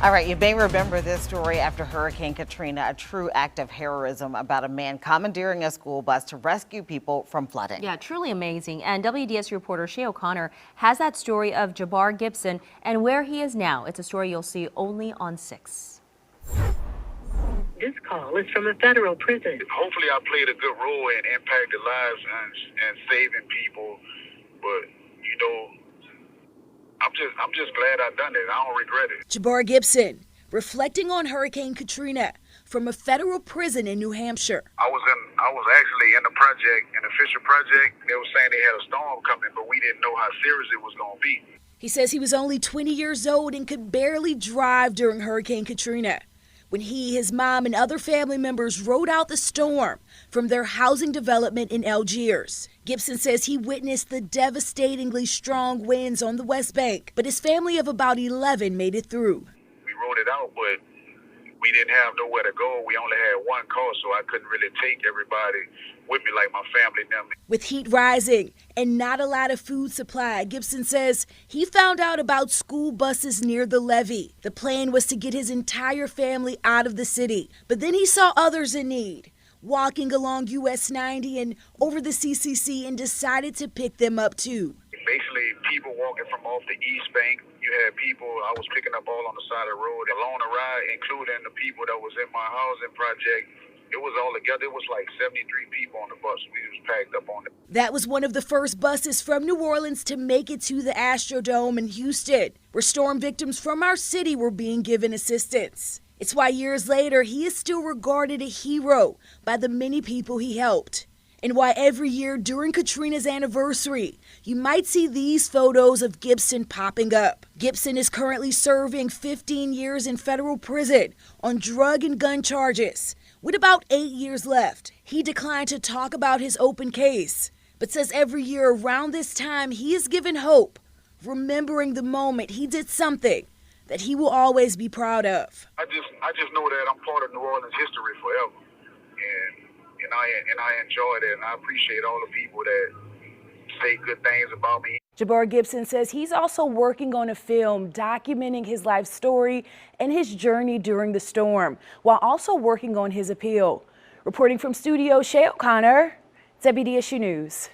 All right, you may remember this story after Hurricane Katrina, a true act of heroism about a man commandeering a school bus to rescue people from flooding. Yeah, truly amazing. And WDS reporter Shay O'Connor has that story of Jabbar Gibson and where he is now. It's a story you'll see only on 6. This call is from a federal prison. Hopefully I played a good role in impacting lives and saving people, but you know, I'm just glad I done it. I don't regret it. Jabbar Gibson reflecting on Hurricane Katrina from a federal prison in New Hampshire. I was actually in the project, in the Fisher project. They were saying they had a storm coming, but we didn't know how serious it was going to be. He says he was only 20 years old and could barely drive during Hurricane Katrina when he, his mom, and other family members rode out the storm from their housing development in Algiers. Gibson says he witnessed the devastatingly strong winds on the West Bank, but his family of about 11 made it through. We rode it out, but we didn't have nowhere to go. We only had one car, so I couldn't really take everybody with me like my family and them. With heat rising and not a lot of food supply, Gibson says he found out about school buses near the levee. The plan was to get his entire family out of the city, but then he saw others in need walking along US 90 and over the CCC and decided to pick them up too. Basically, people walking from off the East Bank. You had people I was picking up all on the side of the road along the ride, including the people that was in my housing project. It was all together. It was like 73 people on the bus. We was packed up on it. That was one of the first buses from New Orleans to make it to the Astrodome in Houston, where storm victims from our city were being given assistance. It's why years later, he is still regarded a hero by the many people he helped. And why every year during Katrina's anniversary, you might see these photos of Gibson popping up. Gibson is currently serving 15 years in federal prison on drug and gun charges. With about 8 years left, he declined to talk about his open case, but says every year around this time he is given hope, remembering the moment he did something that he will always be proud of. I just know that I'm part of New Orleans history forever, and I enjoyed it, and I appreciate all the people that say good things about me. Jabbar Gibson says he's also working on a film documenting his life story and his journey during the storm, while also working on his appeal. Reporting from studio, Shay O'Connor, WDSU News.